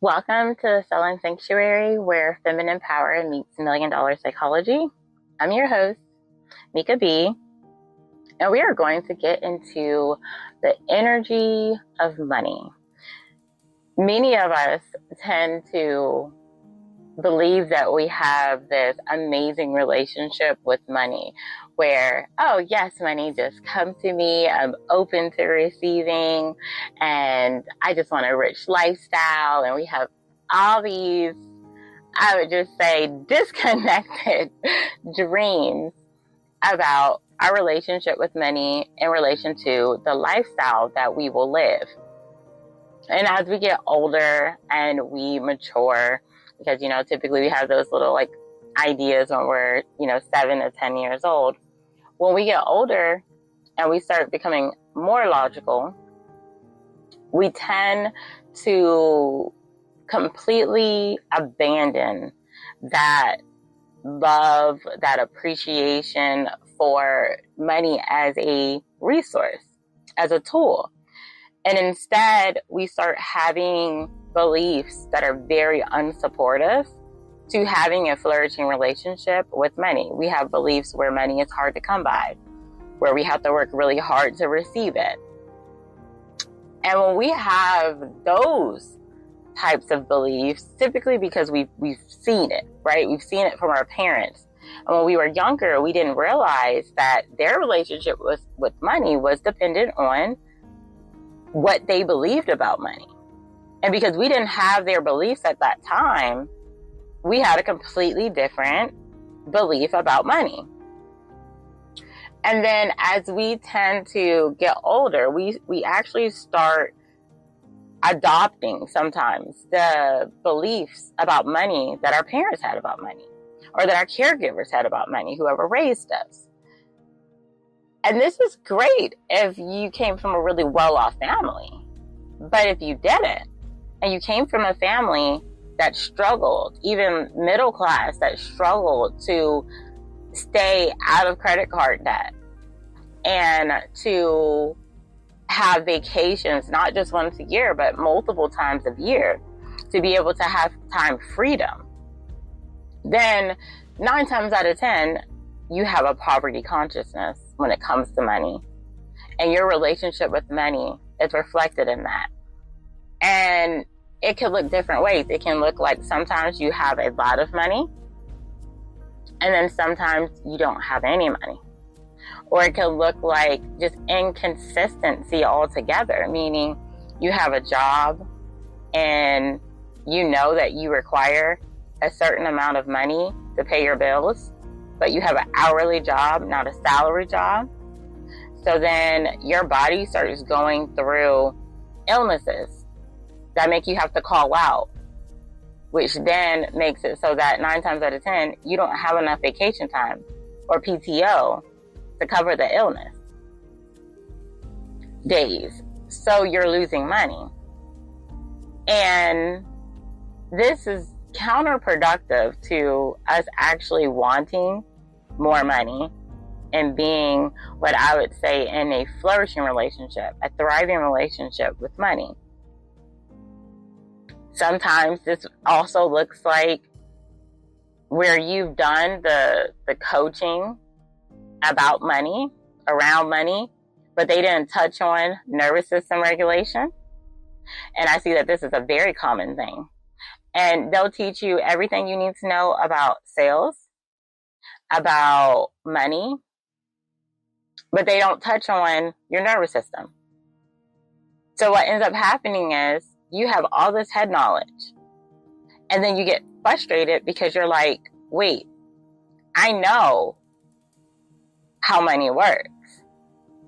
Welcome to the Selling Sanctuary, where feminine power meets $1,000,000 psychology. I'm your host, Mika B, and we are going to get into the energy of money. Many of us tend to believe that we have this amazing relationship with money where, oh yes, money just comes to me, I'm open to receiving, and I just want a rich lifestyle. And we have all these, I would just say, disconnected dreams about our relationship with money in relation to the lifestyle that we will live. And as we get older and we mature, because, typically we have those little ideas when we're, 7 to 10 years old. When we get older and we start becoming more logical, we tend to completely abandon that love, that appreciation for money as a resource, as a tool. And instead, we start having beliefs that are very unsupportive to having a flourishing relationship with money. We have beliefs where money is hard to come by, where we have to work really hard to receive it. And when we have those types of beliefs, typically because we've seen it, right? We've seen it from our parents. And when we were younger, we didn't realize that their relationship with money was dependent on what they believed about money. And because we didn't have their beliefs at that time, we had a completely different belief about money. And then as we tend to get older, we actually start adopting sometimes the beliefs about money that our parents had about money, or that our caregivers had about money, whoever raised us. And this is great if you came from a really well-off family. But if you didn't, and you came from a family that struggled, even middle class, that struggled to stay out of credit card debt and to have vacations, not just once a year, but multiple times a year, to be able to have time freedom, then 9 times out of 10, you have a poverty consciousness when it comes to money. And your relationship with money is reflected in that. And it can look different ways. It can look like sometimes you have a lot of money, and then sometimes you don't have any money. Or it can look like just inconsistency altogether, meaning you have a job and you know that you require a certain amount of money to pay your bills, but you have an hourly job, not a salary job. So then your body starts going through illnesses that make you have to call out, which then makes it so that 9 times out of 10, you don't have enough vacation time or PTO to cover the illness days. So you're losing money. And this is counterproductive to us actually wanting more money and being what I would say in a flourishing relationship, a thriving relationship with money. Sometimes this also looks like where you've done the coaching about money, around money, but they didn't touch on nervous system regulation. And I see that this is a very common thing. And they'll teach you everything you need to know about sales, about money, but they don't touch on your nervous system. So what ends up happening is you have all this head knowledge, and then you get frustrated because you're like, wait, I know how money works.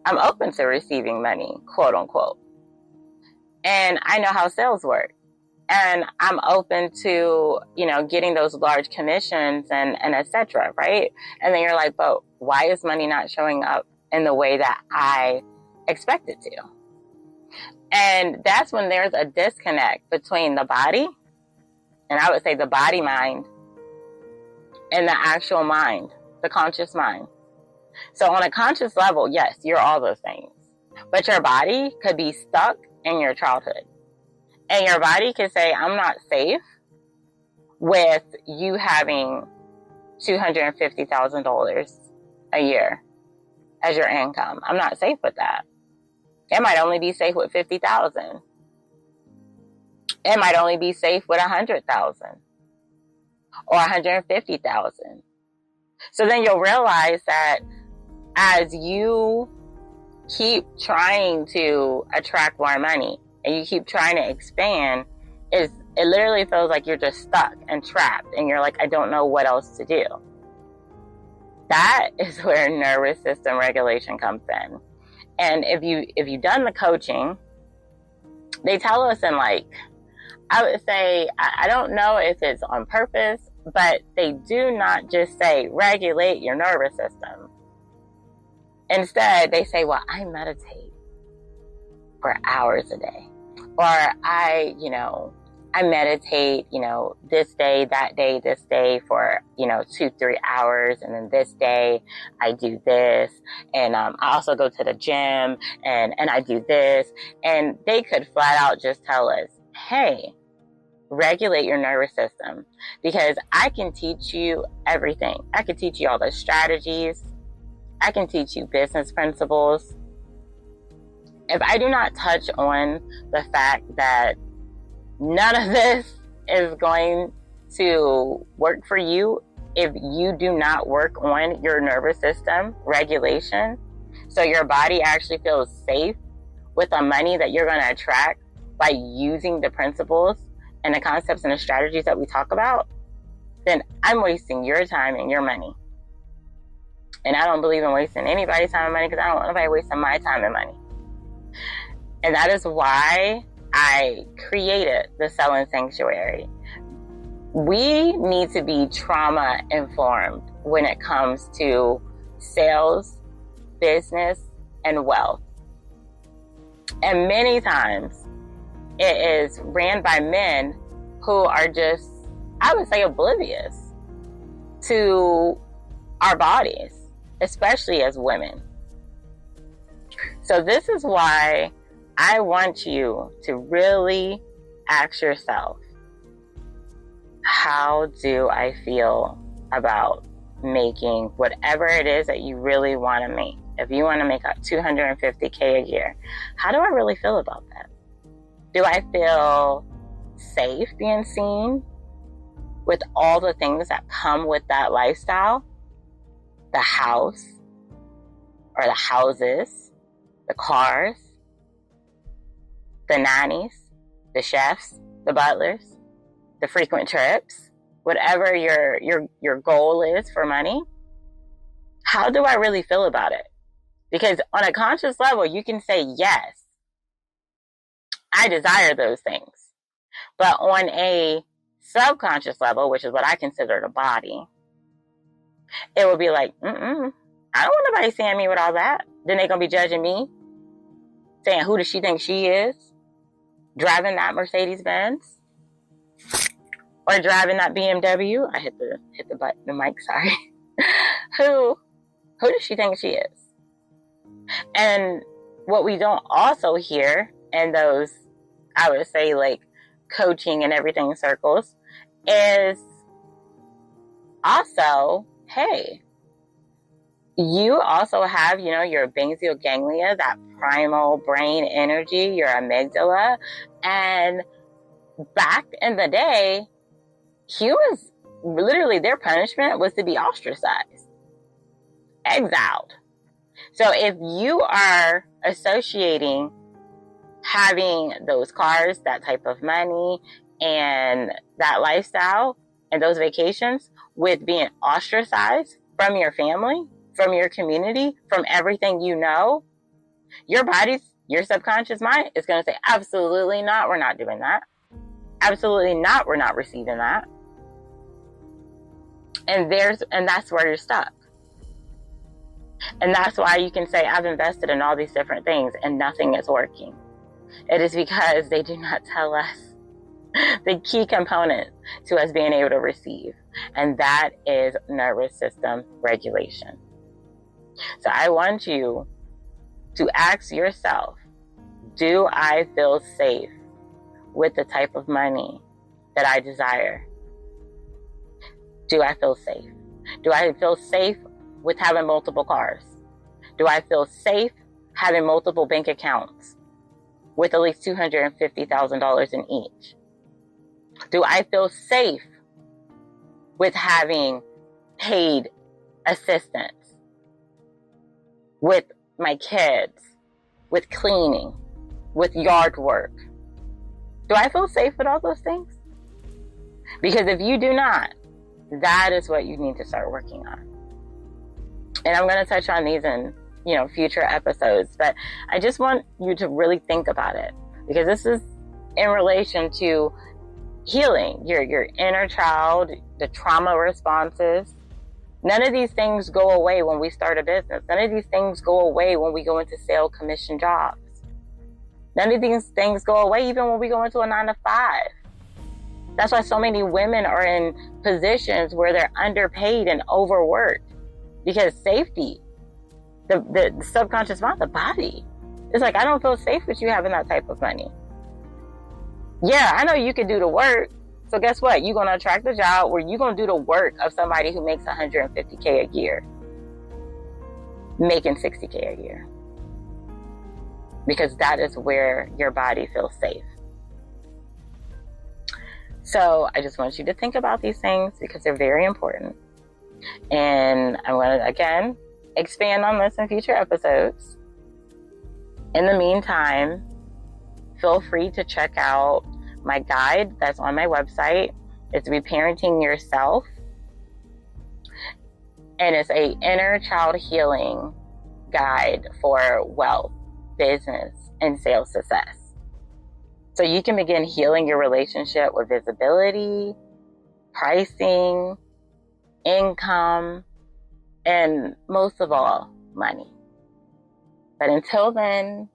I'm open to receiving money, quote unquote. And I know how sales work. And I'm open to, getting those large commissions and et cetera, right? And then you're like, but why is money not showing up in the way that I expect it to? And that's when there's a disconnect between the body, and I would say the body mind, and the actual mind, the conscious mind. So on a conscious level, yes, you're all those things. But your body could be stuck in your childhood. And your body can say, I'm not safe with you having $250,000 a year as your income. I'm not safe with that. It might only be safe with 50,000. It might only be safe with 100,000 or 150,000. So then you'll realize that as you keep trying to attract more money and you keep trying to expand, it literally feels like you're just stuck and trapped, and you're like, I don't know what else to do. That is where nervous system regulation comes in. And if you've done the coaching, they tell us in, like, I would say, I don't know if it's on purpose, but they do not just say regulate your nervous system. Instead, they say, well, I meditate for hours a day, or I meditate, this day, that day, this day for, 2-3 hours. And then this day I do this. And I also go to the gym and I do this. And they could flat out just tell us, hey, regulate your nervous system, because I can teach you everything. I can teach you all the strategies. I can teach you business principles. If I do not touch on the fact that none of this is going to work for you if you do not work on your nervous system regulation, so your body actually feels safe with the money that you're going to attract by using the principles and the concepts and the strategies that we talk about, then I'm wasting your time and your money. And I don't believe in wasting anybody's time and money, because I don't want anybody wasting my time and money. And that is why I created the Selling Sanctuary. We need to be trauma informed when it comes to sales, business, and wealth. And many times it is ran by men who are just, I would say, oblivious to our bodies, especially as women. So this is why I want you to really ask yourself, how do I feel about making whatever it is that you really want to make? If you want to make up $250K a year, how do I really feel about that? Do I feel safe being seen with all the things that come with that lifestyle? The house, or the houses, the cars, the nannies, the chefs, the butlers, the frequent trips, whatever your goal is for money. How do I really feel about it? Because on a conscious level, you can say, yes, I desire those things. But on a subconscious level, which is what I consider the body, it will be like, I don't want nobody seeing me with all that. Then they're going to be judging me, saying, who does she think she is? Driving that Mercedes Benz, or driving that BMW. I hit the button, the mic, sorry. Who does she think she is? And what we don't also hear in those, I would say, like, coaching and everything circles, is also, hey, you also have, your basal ganglia, that primal brain energy, your amygdala. And back in the day, humans, literally their punishment was to be ostracized, exiled. So if you are associating having those cars, that type of money, and that lifestyle, and those vacations with being ostracized from your family, from your community, from everything you know, your subconscious mind is going to say, absolutely not, we're not doing that. Absolutely not, we're not receiving that. And that's where you're stuck. And that's why you can say, I've invested in all these different things and nothing is working. It is because they do not tell us the key component to us being able to receive. And that is nervous system regulation. So I want you to ask yourself, do I feel safe with the type of money that I desire? Do I feel safe? Do I feel safe with having multiple cars? Do I feel safe having multiple bank accounts with at least $250,000 in each? Do I feel safe with having paid assistance with my kids, with cleaning, with yard work? Do I feel safe with all those things? Because if you do not, that is what you need to start working on. And I'm going to touch on these in, future episodes, but I just want you to really think about it, because this is in relation to healing your inner child, the trauma responses. None of these things go away when we start a business. None of these things go away when we go into sale commission jobs. None of these things go away even when we go into a 9-to-5. That's why so many women are in positions where they're underpaid and overworked, because safety, the subconscious mind, the body, it's like, I don't feel safe with you having that type of money. Yeah, I know you can do the work. So guess what? You're going to attract a job where you're going to do the work of somebody who makes $150K a year, making $60K a year. Because that is where your body feels safe. So I just want you to think about these things, because they're very important. And I'm going to, again, expand on this in future episodes. In the meantime, feel free to check out my guide that's on my website. It's Reparenting Yourself. And it's a inner child healing guide for wealth, business, and sales success. So you can begin healing your relationship with visibility, pricing, income, and most of all, money. But until then,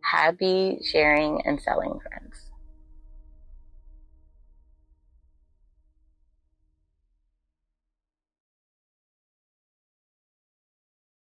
happy sharing and selling, friends.